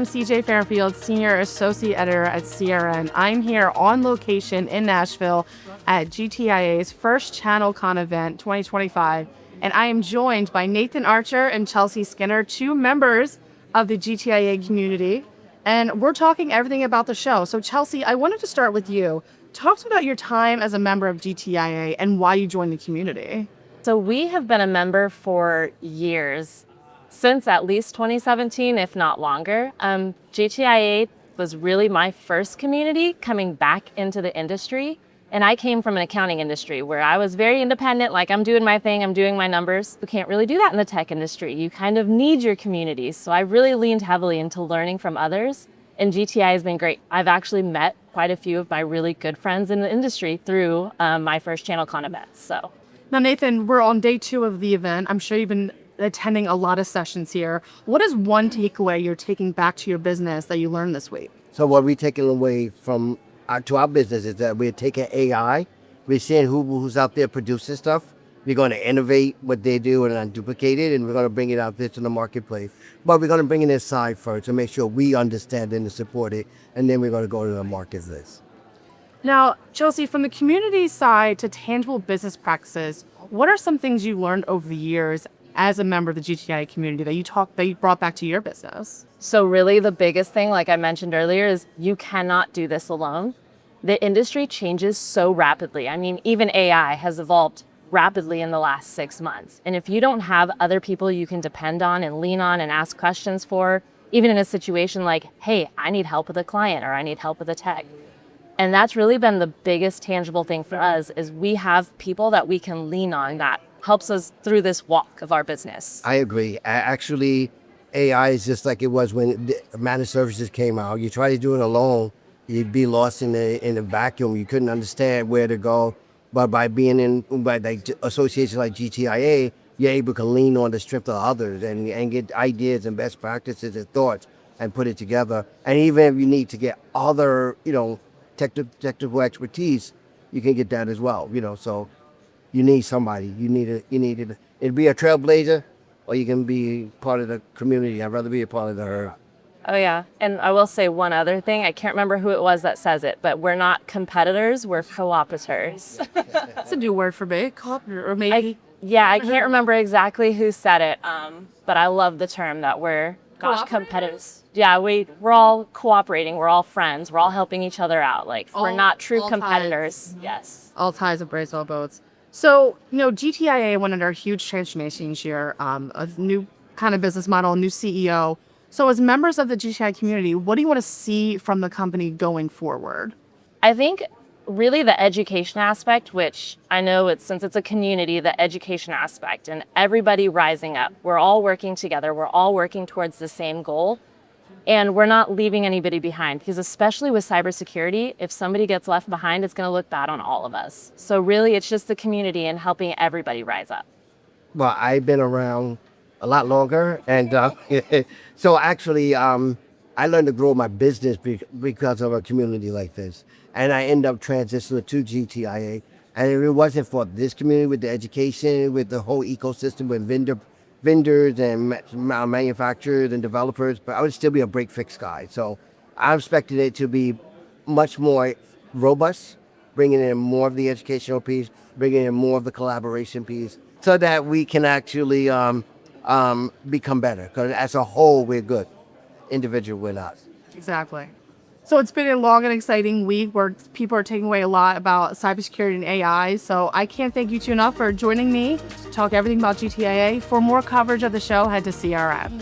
CJ Fairfield, Senior Associate Editor at CRN. I'm here on location in Nashville at GTIA's First Channel Con event 2025, and I am joined by Nathan Archer and Chelsea Skinner, two members of the GTIA community, and we're talking everything about the show. So Chelsea, I wanted to start with you. Talk to us about your time as a member of GTIA and why you joined the community. So we have been a member for years, since at least 2017, if not longer. GTIA was really my first community coming back into the industry. And I came from an accounting industry where I was very independent, like I'm doing my thing, I'm doing my numbers. We can't really do that in the tech industry. You kind of need your community. So I really leaned heavily into learning from others. And GTI has been great. I've actually met quite a few of my really good friends in the industry through my First Channel Con events. So now, Nathan, we're on day 2 of the event. I'm sure you've been attending a lot of sessions here. What is one takeaway you're taking back to your business that you learned this week? So what we're taking away from to our business is that we're taking AI. We're seeing who's out there producing stuff. We're going to innovate what they do and unduplicate it, and we're going to bring it out there to the marketplace. But we're going to bring it inside first to make sure we understand it and support it, and then we're going to go to the marketplace. Now, Chelsea, from the community side to tangible business practices, what are some things you learned over the years as a member of the GTI community that you brought back to your business? So really the biggest thing, like I mentioned earlier, is you cannot do this alone. The industry changes so rapidly. I mean, even AI has evolved rapidly in the last 6 months. And if you don't have other people you can depend on and lean on and ask questions for, even in a situation like, hey, I need help with a client or I need help with a tech. And that's really been the biggest tangible thing for us is we have people that we can lean on that helps us through this walk of our business. I agree. Actually, AI is just like it was when the managed services came out. You try to do it alone, you'd be lost in the vacuum. You couldn't understand where to go. But by being by like associations like GTIA, you're able to lean on the strength of others and get ideas and best practices and thoughts and put it together. And even if you need to get other, technical expertise, you can get that as well. So you need somebody. You need it'd be a trailblazer, or you can be part of the community. I'd rather be a part of the herd. Oh yeah, and I will say one other thing. I can't remember who it was that says it, but we're not competitors, we're cooperators. That's a new word for me, or maybe. I can't remember exactly who said it, but I love the term that we're competitors. Yeah, we're all cooperating, we're all friends, we're all helping each other out. We're not true competitors. Ties. Yes. All ties embrace all boats. So, GTIA went under a huge transformation this year, a new kind of business model, a new CEO. So as members of the GTI community, what do you want to see from the company going forward? I think really the education aspect, which I know since it's a community, the education aspect and everybody rising up. We're all working together. We're all working towards the same goal. And we're not leaving anybody behind, because especially with cybersecurity, if somebody gets left behind, it's going to look bad on all of us. So really, it's just the community and helping everybody rise up. Well, I've been around a lot longer, and so actually, I learned to grow my business because of a community like this, and I end up transitioning to GTIA. And if it wasn't for this community with the education, with the whole ecosystem, with vendors and manufacturers and developers, but I would still be a break-fix guy. So I expected it to be much more robust, bringing in more of the educational piece, bringing in more of the collaboration piece, so that we can actually become better. Because as a whole, we're good. Individual, we're not. Exactly. So it's been a long and exciting week where people are taking away a lot about cybersecurity and AI. So I can't thank you two enough for joining me to talk everything about GTIA. For more coverage of the show, head to CRN.